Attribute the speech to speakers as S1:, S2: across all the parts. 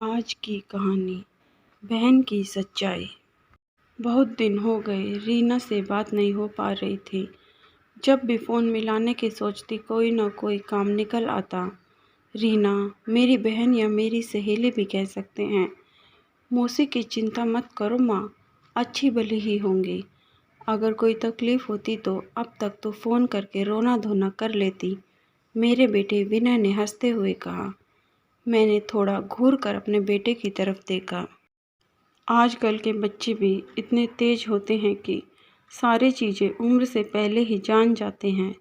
S1: आज की कहानी बहन की सच्चाई। बहुत दिन हो गए रीना से बात नहीं हो पा रही थी। जब भी फ़ोन मिलाने की सोचती कोई न कोई काम निकल आता। रीना मेरी बहन या मेरी सहेली भी कह सकते हैं। मौसी की चिंता मत करो माँ, अच्छी भली ही होंगी। अगर कोई तकलीफ़ होती तो अब तक तो फ़ोन करके रोना धोना कर लेती, मेरे बेटे विनय ने हंसते हुए कहा। मैंने थोड़ा घूर कर अपने बेटे की तरफ देखा। आजकल के बच्चे भी इतने तेज होते हैं कि सारी चीज़ें उम्र से पहले ही जान जाते हैं।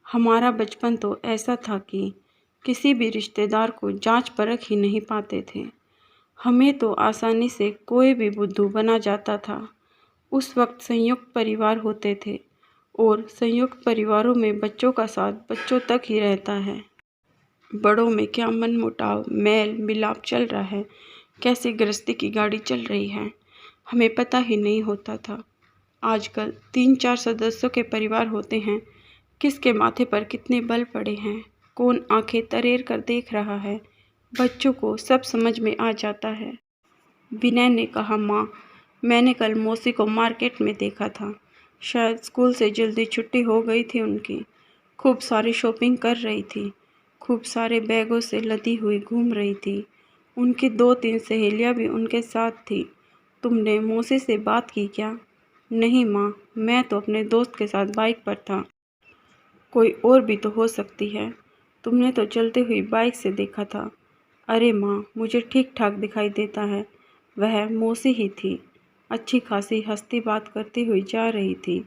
S1: हमारा बचपन तो ऐसा था कि किसी भी रिश्तेदार को जांच परख ही नहीं पाते थे। हमें तो आसानी से कोई भी बुद्धू बना जाता था। उस वक्त संयुक्त परिवार होते थे और संयुक्त परिवारों में बच्चों का साथ बच्चों तक ही रहता है। बड़ों में क्या मनमुटाव मेल मिलाप चल रहा है, कैसी गृहस्थी की गाड़ी चल रही है, हमें पता ही नहीं होता था। आजकल 3-4 सदस्यों के परिवार होते हैं, किसके माथे पर कितने बल पड़े हैं, कौन आंखें तरेर कर देख रहा है, बच्चों को सब समझ में आ जाता है। विनय ने कहा, माँ, मैंने कल मौसी को मार्केट में देखा था। शायद स्कूल से जल्दी छुट्टी हो गई थी उनकी। खूब सारी शॉपिंग कर रही थी, खूब सारे बैगों से लदी हुई घूम रही थी। उनकी 2-3 सहेलियाँ भी उनके साथ थी। तुमने मौसी से बात की क्या? नहीं माँ, मैं तो अपने दोस्त के साथ बाइक पर था। कोई और भी तो हो सकती है, तुमने तो चलती हुई बाइक से देखा था। अरे माँ, मुझे ठीक ठाक दिखाई देता है, वह मौसी ही थी। अच्छी खासी हंसती बात करती हुई जा रही थी।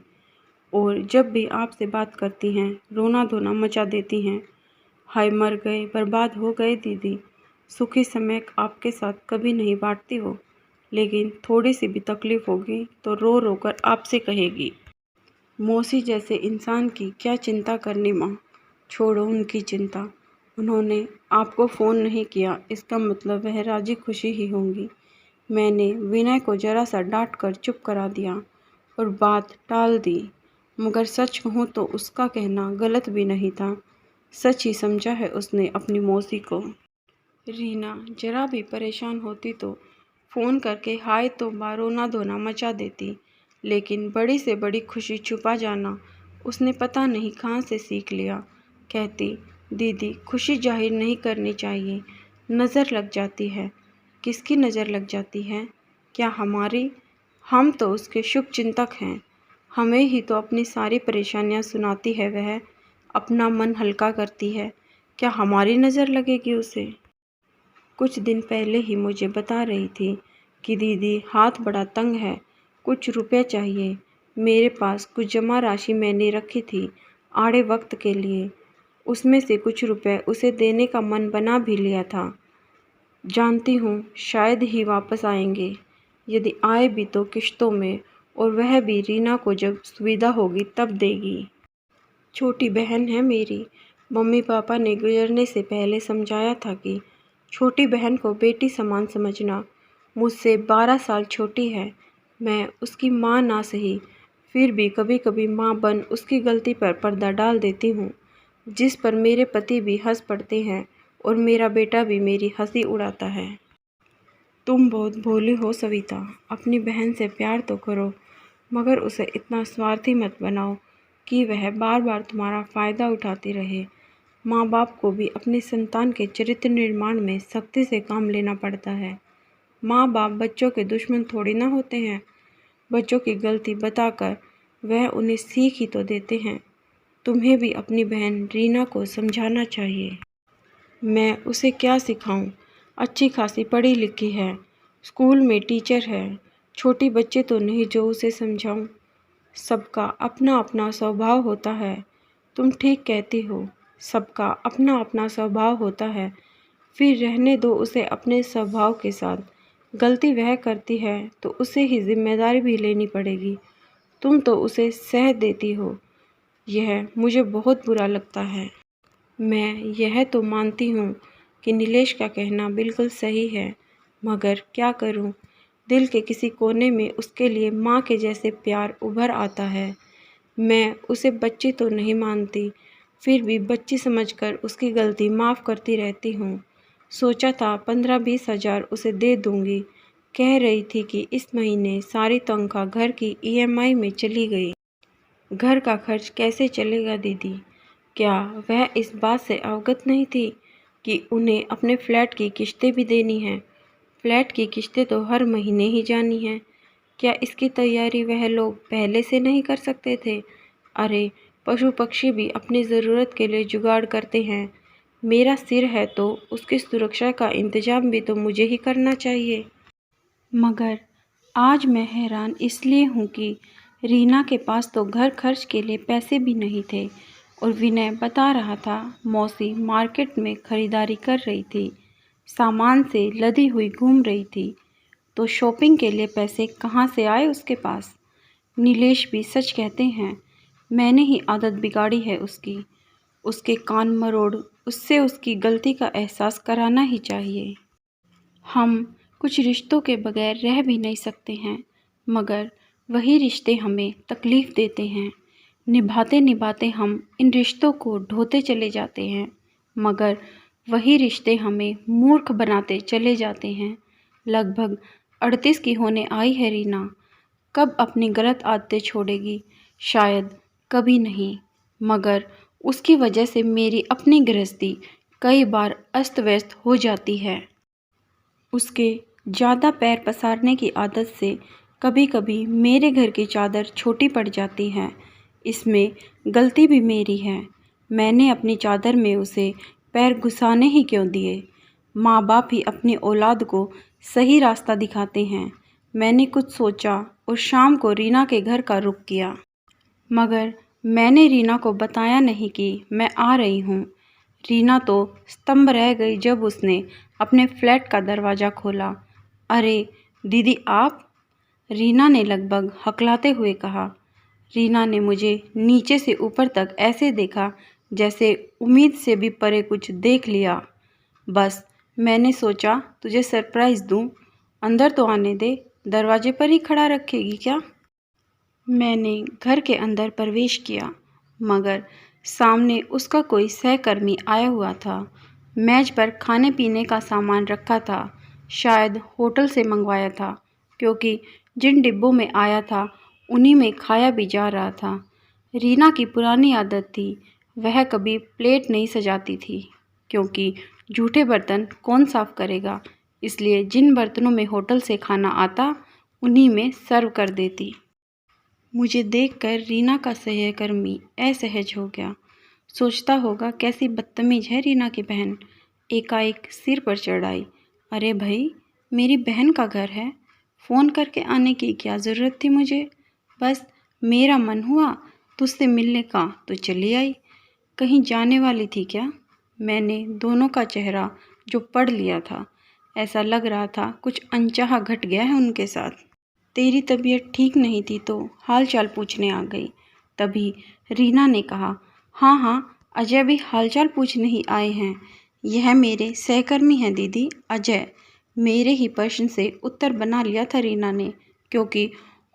S1: और जब भी आपसे बात करती हैं रोना धोना मचा देती हैं। हाय मर गए, बर्बाद हो गए दीदी। सुखी समय आपके साथ कभी नहीं बांटती हो, लेकिन थोड़ी सी भी तकलीफ़ होगी तो रो रो कर आपसे कहेगी। मौसी जैसे इंसान की क्या चिंता करनी माँ, छोड़ो उनकी चिंता। उन्होंने आपको फ़ोन नहीं किया, इसका मतलब वह राजी खुशी ही होंगी। मैंने विनय को ज़रा सा डांट कर चुप करा दिया और बात टाल दी। मगर सच कहूँ तो उसका कहना गलत भी नहीं था। सच ही समझा है उसने अपनी मौसी को। रीना जरा भी परेशान होती तो फ़ोन करके हाय तो रोना धोना मचा देती, लेकिन बड़ी से बड़ी खुशी छुपा जाना उसने पता नहीं कहाँ से सीख लिया। कहती, दीदी खुशी जाहिर नहीं करनी चाहिए, नज़र लग जाती है। किसकी नज़र लग जाती है? क्या हमारी? हम तो उसके शुभ चिंतक हैं। हमें ही तो अपनी सारी परेशानियां सुनाती है वह, अपना मन हल्का करती है। क्या हमारी नज़र लगेगी उसे? कुछ दिन पहले ही मुझे बता रही थी कि दीदी हाथ बड़ा तंग है, कुछ रुपए चाहिए। मेरे पास कुछ जमा राशि मैंने रखी थी आड़े वक्त के लिए, उसमें से कुछ रुपए उसे देने का मन बना भी लिया था। जानती हूँ शायद ही वापस आएंगे, यदि आए भी तो किश्तों में, और वह भी रीना को जब सुविधा होगी तब देगी। छोटी बहन है मेरी। मम्मी पापा ने गुजरने से पहले समझाया था कि छोटी बहन को बेटी समान समझना। मुझसे 12 साल छोटी है। मैं उसकी माँ ना सही, फिर भी कभी कभी माँ बन उसकी गलती पर पर्दा डाल देती हूँ, जिस पर मेरे पति भी हंस पड़ते हैं और मेरा बेटा भी मेरी हंसी उड़ाता है। तुम बहुत भोली हो सविता, अपनी बहन से प्यार तो करो, मगर उसे इतना स्वार्थी मत बनाओ कि वह बार बार तुम्हारा फ़ायदा उठाती रहे। माँ बाप को भी अपनी संतान के चरित्र निर्माण में सख्ती से काम लेना पड़ता है। माँ बाप बच्चों के दुश्मन थोड़ी ना होते हैं। बच्चों की गलती बताकर वह उन्हें सीख ही तो देते हैं। तुम्हें भी अपनी बहन रीना को समझाना चाहिए। मैं उसे क्या सिखाऊं? अच्छी खासी पढ़ी लिखी है, स्कूल में टीचर है। छोटी बच्चे तो नहीं जो उसे समझाऊं। सबका अपना अपना स्वभाव होता है। तुम ठीक कहती हो, सबका अपना अपना स्वभाव होता है। फिर रहने दो उसे अपने स्वभाव के साथ। गलती वह करती है तो उसे ही जिम्मेदारी भी लेनी पड़ेगी। तुम तो उसे सह देती हो, यह मुझे बहुत बुरा लगता है। मैं यह तो मानती हूँ कि नीलेश का कहना बिल्कुल सही है, मगर क्या करूँ, दिल के किसी कोने में उसके लिए माँ के जैसे प्यार उभर आता है। मैं उसे बच्ची तो नहीं मानती, फिर भी बच्ची समझकर उसकी गलती माफ़ करती रहती हूँ। सोचा था 15-20 हज़ार उसे दे दूंगी। कह रही थी कि इस महीने सारी तनख्वाह घर की ईएमआई में चली गई। घर का खर्च कैसे चलेगा दीदी? क्या वह इस बात से अवगत नहीं थी कि उन्हें अपने फ्लैट की किस्तें भी देनी हैं? फ्लैट की किस्तें तो हर महीने ही जानी हैं। क्या इसकी तैयारी वह लोग पहले से नहीं कर सकते थे? अरे, पशु पक्षी भी अपनी ज़रूरत के लिए जुगाड़ करते हैं। मेरा सिर है तो उसकी सुरक्षा का इंतजाम भी तो मुझे ही करना चाहिए। मगर आज मैं हैरान इसलिए हूँ कि रीना के पास तो घर खर्च के लिए पैसे भी नहीं थे और विनय बता रहा था मौसी मार्केट में खरीदारी कर रही थी, सामान से लदी हुई घूम रही थी, तो शॉपिंग के लिए पैसे कहाँ से आए उसके पास? नीलेश भी सच कहते हैं, मैंने ही आदत बिगाड़ी है उसकी। उसके कान मरोड़ उससे उसकी गलती का एहसास कराना ही चाहिए। हम कुछ रिश्तों के बगैर रह भी नहीं सकते हैं, मगर वही रिश्ते हमें तकलीफ़ देते हैं। निभाते निभाते हम इन रिश्तों को ढोते चले जाते हैं, मगर वही रिश्ते हमें मूर्ख बनाते चले जाते हैं। लगभग 38 की होने आई है रीना। कब अपनी गलत आदतें छोड़ेगी? शायद कभी नहीं, मगर उसकी वजह से मेरी अपनी गृहस्थी कई बार अस्त व्यस्त हो जाती है। उसके ज़्यादा पैर पसारने की आदत से कभी कभी मेरे घर की चादर छोटी पड़ जाती है। इसमें गलती भी मेरी है। मैंने अपनी चादर में उसे पैर घुसाने ही क्यों दिए? माँ बाप ही अपनी औलाद को सही रास्ता दिखाते हैं। मैंने कुछ सोचा और शाम को रीना के घर का रुख किया, मगर मैंने रीना को बताया नहीं कि मैं आ रही हूँ। रीना तो स्तंभ रह गई जब उसने अपने फ्लैट का दरवाज़ा खोला। अरे दीदी आप? रीना ने लगभग हकलाते हुए कहा। रीना ने मुझे नीचे से ऊपर तक ऐसे देखा जैसे उम्मीद से भी परे कुछ देख लिया। बस मैंने सोचा तुझे सरप्राइज़ दूँ, अंदर तो आने दे, दरवाजे पर ही खड़ा रखेगी क्या? मैंने घर के अंदर प्रवेश किया, मगर सामने उसका कोई सहकर्मी आया हुआ था। मेज पर खाने पीने का सामान रखा था, शायद होटल से मंगवाया था, क्योंकि जिन डिब्बों में आया था उन्हीं में खाया भी जा रहा था। रीना की पुरानी आदत थी, वह कभी प्लेट नहीं सजाती थी, क्योंकि जूठे बर्तन कौन साफ़ करेगा, इसलिए जिन बर्तनों में होटल से खाना आता उन्हीं में सर्व कर देती। मुझे देखकर रीना का सहकर्मी असहज हो गया। सोचता होगा कैसी बदतमीज है रीना की बहन। एकाएक सिर पर चढ़ आई। अरे भाई, मेरी बहन का घर है, फ़ोन करके आने की क्या ज़रूरत थी मुझे? बस मेरा मन हुआ तुझसे मिलने का तो चली आई। कहीं जाने वाली थी क्या? मैंने दोनों का चेहरा जो पढ़ लिया था, ऐसा लग रहा था कुछ अनचाहा घट गया है उनके साथ। तेरी तबीयत ठीक नहीं थी तो हाल चाल पूछने आ गई। तभी रीना ने कहा, हाँ हाँ, अजय भी हाल चाल पूछने ही आए हैं। यह मेरे सहकर्मी हैं दीदी, अजय। मेरे ही प्रश्न से उत्तर बना लिया था रीना ने, क्योंकि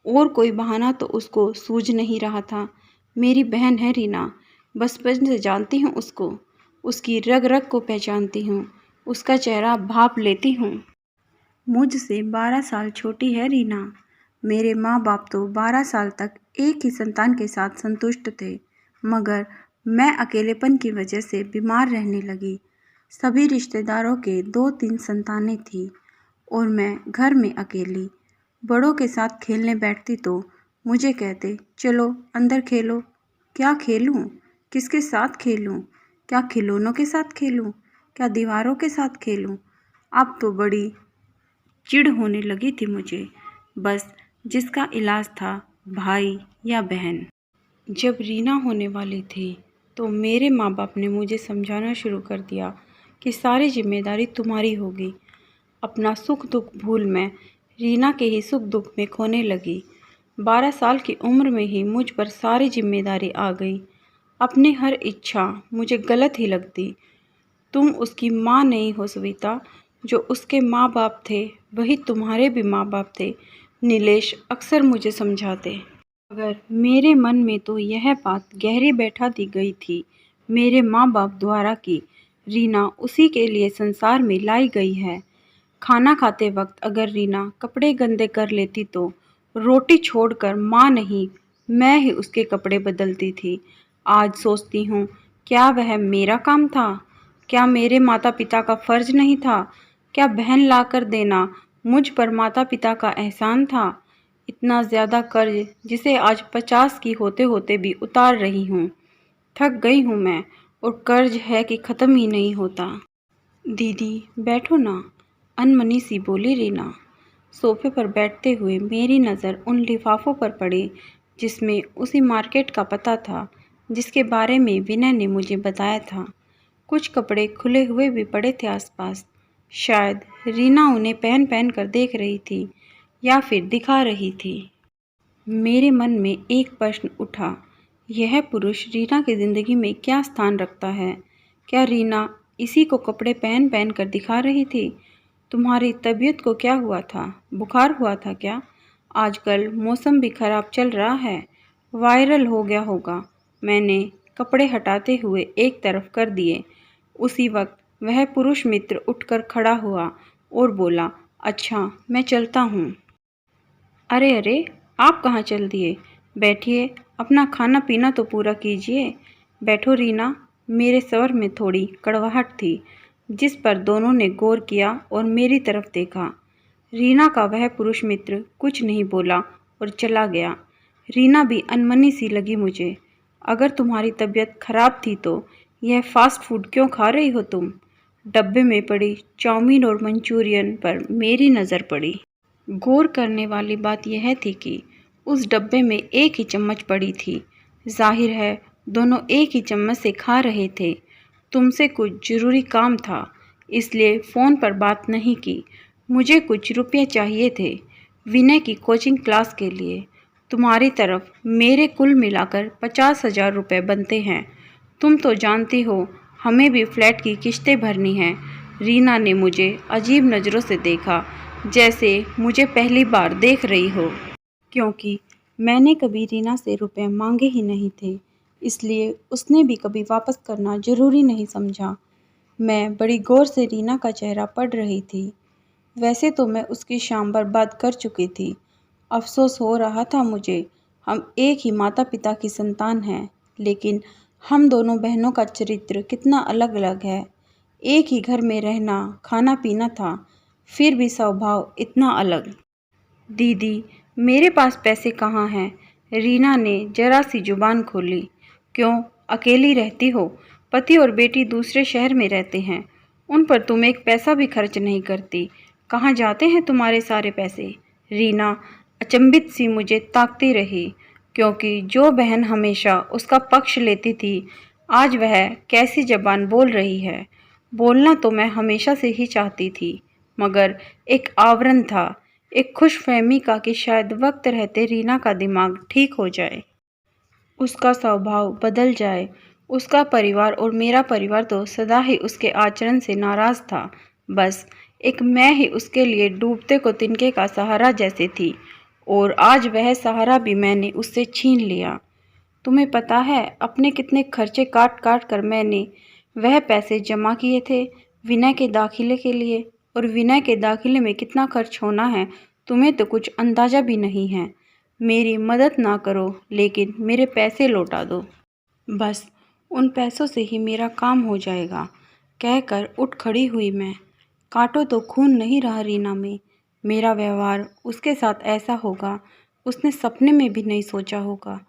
S1: और कोई बहाना तो उसको सूझ नहीं रहा था। मेरी बहन है रीना, बचपन से जानती हूँ उसको, उसकी रग रग को पहचानती हूँ, उसका चेहरा भाप लेती हूँ। मुझसे 12 साल छोटी है रीना। मेरे माँ बाप तो 12 साल तक एक ही संतान के साथ संतुष्ट थे, मगर मैं अकेलेपन की वजह से बीमार रहने लगी। सभी रिश्तेदारों के 2-3 संतानें थीं और मैं घर में अकेली। बड़ों के साथ खेलने बैठती तो मुझे कहते, चलो अंदर खेलो। क्या खेलूं? किसके साथ खेलूं? क्या खिलौनों के साथ खेलूं? क्या दीवारों के साथ खेलूं? अब तो बड़ी चिढ़ होने लगी थी मुझे। बस जिसका इलाज था भाई या बहन। जब रीना होने वाली थी तो मेरे माँ बाप ने मुझे समझाना शुरू कर दिया कि सारी जिम्मेदारी तुम्हारी होगी। अपना सुख दुख भूल मैं रीना के ही सुख दुख में खोने लगी। 12 साल की उम्र में ही मुझ पर सारी जिम्मेदारी आ गई। अपनी हर इच्छा मुझे गलत ही लगती। तुम उसकी माँ नहीं हो सविता, जो उसके माँ बाप थे वही तुम्हारे भी माँ बाप थे, नीलेश अक्सर मुझे समझाते। मगर मेरे मन में तो यह बात गहरी बैठा दी गई थी मेरे माँ बाप द्वारा कि रीना उसी के लिए संसार में लाई गई है। खाना खाते वक्त अगर रीना कपड़े गंदे कर लेती तो रोटी छोड़कर माँ नहीं, मैं ही उसके कपड़े बदलती थी। आज सोचती हूँ, क्या वह मेरा काम था? क्या मेरे माता पिता का फर्ज नहीं था? क्या बहन लाकर देना मुझ पर माता पिता का एहसान था? इतना ज़्यादा कर्ज जिसे आज 50 की होते होते भी उतार रही हूँ। थक गई हूँ मैं, और कर्ज है कि ख़त्म ही नहीं होता। दीदी बैठो ना, अनमनी सी बोली रीना। सोफे पर बैठते हुए मेरी नज़र उन लिफाफों पर पड़ी जिसमें उसी मार्केट का पता था जिसके बारे में विनय ने मुझे बताया था। कुछ कपड़े खुले हुए भी पड़े थे आसपास। शायद रीना उन्हें पहन पहन कर देख रही थी या फिर दिखा रही थी। मेरे मन में एक प्रश्न उठा, यह पुरुष रीना की ज़िंदगी में क्या स्थान रखता है? क्या रीना इसी को कपड़े पहन पहन कर दिखा रही थी? तुम्हारी तबीयत को क्या हुआ था? बुखार हुआ था क्या? आजकल मौसम भी खराब चल रहा है, वायरल हो गया होगा। मैंने कपड़े हटाते हुए एक तरफ कर दिए। उसी वक्त वह पुरुष मित्र उठकर खड़ा हुआ और बोला, अच्छा मैं चलता हूँ। अरे अरे, आप कहाँ चल दिए? बैठिए, अपना खाना पीना तो पूरा कीजिए। बैठो रीना। मेरे स्वर में थोड़ी कड़वाहट थी जिस पर दोनों ने गौर किया और मेरी तरफ देखा। रीना का वह पुरुष मित्र कुछ नहीं बोला और चला गया। रीना भी अनमनी सी लगी मुझे। अगर तुम्हारी तबीयत खराब थी तो यह फास्ट फूड क्यों खा रही हो तुम? डब्बे में पड़ी चाउमीन और मंचूरियन पर मेरी नज़र पड़ी। गौर करने वाली बात यह थी कि उस डब्बे में एक ही चम्मच पड़ी थी। जाहिर है दोनों एक ही चम्मच से खा रहे थे। तुमसे कुछ ज़रूरी काम था, इसलिए फ़ोन पर बात नहीं की। मुझे कुछ रुपये चाहिए थे विनय की कोचिंग क्लास के लिए। तुम्हारी तरफ मेरे कुल मिलाकर 50,000 रुपये बनते हैं। तुम तो जानती हो हमें भी फ्लैट की किश्तें भरनी हैं। रीना ने मुझे अजीब नज़रों से देखा, जैसे मुझे पहली बार देख रही हो। क्योंकि मैंने कभी रीना से रुपए मांगे ही नहीं थे, इसलिए उसने भी कभी वापस करना ज़रूरी नहीं समझा। मैं बड़ी गौर से रीना का चेहरा पढ़ रही थी। वैसे तो मैं उसकी शाम बर्बाद कर चुकी थी। अफसोस हो रहा था मुझे। हम एक ही माता पिता की संतान हैं, लेकिन हम दोनों बहनों का चरित्र कितना अलग अलग है। एक ही घर में रहना, खाना पीना था, फिर भी स्वभाव इतना अलग। दीदी, मेरे पास पैसे कहाँ हैं? रीना ने जरा सी जुबान खोली। क्यों, अकेली रहती हो? पति और बेटी दूसरे शहर में रहते हैं, उन पर तुम एक पैसा भी खर्च नहीं करती। कहाँ जाते हैं तुम्हारे सारे पैसे? रीना अचंभित सी मुझे ताकती रही, क्योंकि जो बहन हमेशा उसका पक्ष लेती थी, आज वह कैसी ज़बान बोल रही है। बोलना तो मैं हमेशा से ही चाहती थी, मगर एक आवरण था, एक खुशफहमी का कि शायद वक्त रहते रीना का दिमाग ठीक हो जाए, उसका स्वभाव बदल जाए। उसका परिवार और मेरा परिवार तो सदा ही उसके आचरण से नाराज़ था। बस एक मैं ही उसके लिए डूबते को तिनके का सहारा जैसे थी, और आज वह सहारा भी मैंने उससे छीन लिया। तुम्हें पता है अपने कितने खर्चे काट काट कर मैंने वह पैसे जमा किए थे विनय के दाखिले के लिए, और विनय के दाखिले में कितना खर्च होना है तुम्हें तो कुछ अंदाज़ा भी नहीं है। मेरी मदद ना करो, लेकिन मेरे पैसे लौटा दो। बस उन पैसों से ही मेरा काम हो जाएगा, कहकर उठ खड़ी हुई मैं। काटो तो खून नहीं रहा रीना में। मेरा व्यवहार उसके साथ ऐसा होगा, उसने सपने में भी नहीं सोचा होगा।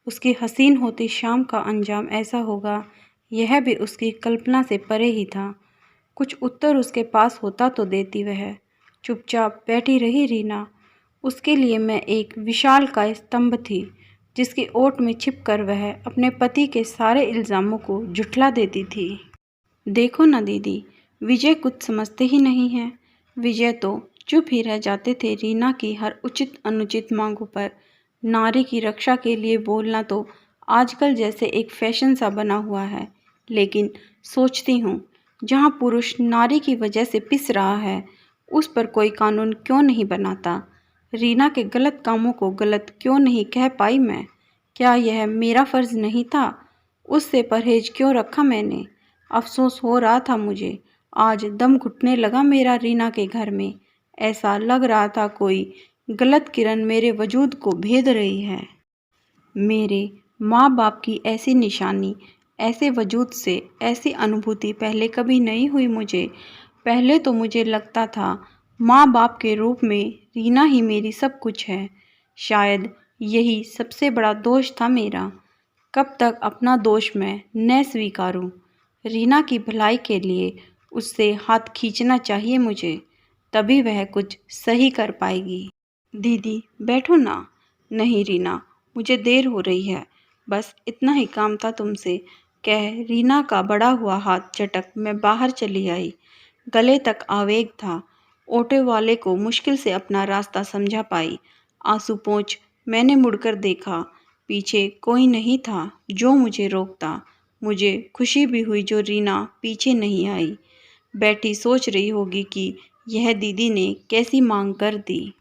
S1: उसकी हसीन होती शाम का अंजाम ऐसा होगा, यह भी उसकी कल्पना से परे ही था। कुछ उत्तर उसके पास होता तो देती वह। चुपचाप बैठी रही रीना। उसके लिए मैं एक विशालकाय स्तंभ थी, जिसकी ओट में छिपकर वह अपने पति के सारे इल्ज़ामों को झुठला देती थी। देखो ना दीदी, विजय कुछ समझते ही नहीं हैं। विजय तो चुप ही रह जाते थे रीना की हर उचित अनुचित मांगों पर। नारी की रक्षा के लिए बोलना तो आजकल जैसे एक फैशन सा बना हुआ है, लेकिन सोचती हूँ जहाँ पुरुष नारी की वजह से पिस रहा है, उस पर कोई कानून क्यों नहीं बनाता? रीना के गलत कामों को गलत क्यों नहीं कह पाई मैं? क्या यह मेरा फ़र्ज़ नहीं था? उससे परहेज क्यों रखा मैंने? अफसोस हो रहा था मुझे। आज दम घुटने लगा मेरा रीना के घर में। ऐसा लग रहा था कोई गलत किरण मेरे वजूद को भेद रही है। मेरे माँ बाप की ऐसी निशानी, ऐसे वजूद से ऐसी अनुभूति पहले कभी नहीं हुई मुझे। पहले तो मुझे लगता था माँ बाप के रूप में रीना ही मेरी सब कुछ है। शायद यही सबसे बड़ा दोष था मेरा। कब तक अपना दोष मैं न स्वीकारूं। रीना की भलाई के लिए उससे हाथ खींचना चाहिए मुझे, तभी वह कुछ सही कर पाएगी। दीदी बैठो ना। नहीं रीना, मुझे देर हो रही है, बस इतना ही काम था तुमसे, कह रीना का बड़ा हुआ हाथ चटक मैं बाहर चली आई। गले तक आवेग था। ऑटो वाले को मुश्किल से अपना रास्ता समझा पाई। आंसू पोंछ मैंने मुड़कर देखा। पीछे कोई नहीं था जो मुझे रोकता। मुझे खुशी भी हुई जो रीना पीछे नहीं आई। बैठी सोच रही होगी कि यह दीदी ने कैसी मांग कर दी।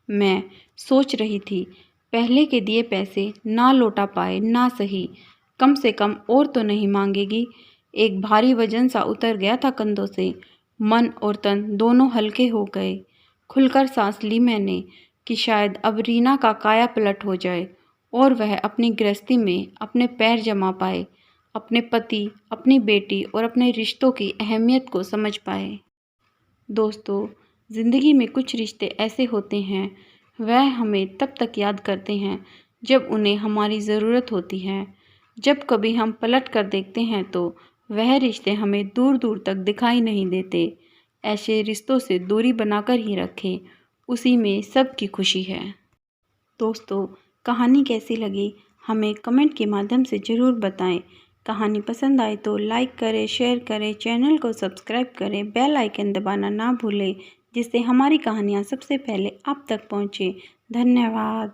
S1: मैं सोच रही थी पहले के दिए पैसे ना लौटा पाए ना सही, कम से कम और तो नहीं मांगेगी। एक भारी वजन सा उतर गया था कंधों से। मन और तन दोनों हल्के हो गए। खुलकर सांस ली मैंने कि शायद अब रीना का काया पलट हो जाए और वह अपनी गृहस्थी में अपने पैर जमा पाए, अपने पति, अपनी बेटी और अपने रिश्तों की अहमियत को समझ पाए। दोस्तों, ज़िंदगी में कुछ रिश्ते ऐसे होते हैं, वह हमें तब तक याद करते हैं जब उन्हें हमारी ज़रूरत होती है। जब कभी हम पलट कर देखते हैं तो वह रिश्ते हमें दूर दूर तक दिखाई नहीं देते। ऐसे रिश्तों से दूरी बनाकर ही रखें, उसी में सबकी खुशी है। दोस्तों, कहानी कैसी लगी हमें कमेंट के माध्यम से ज़रूर बताएं। कहानी पसंद आए तो लाइक करें, शेयर करें, चैनल को सब्सक्राइब करें, बेल आइकन दबाना ना भूलें, जिससे हमारी कहानियाँ सबसे पहले आप तक पहुँचें। धन्यवाद।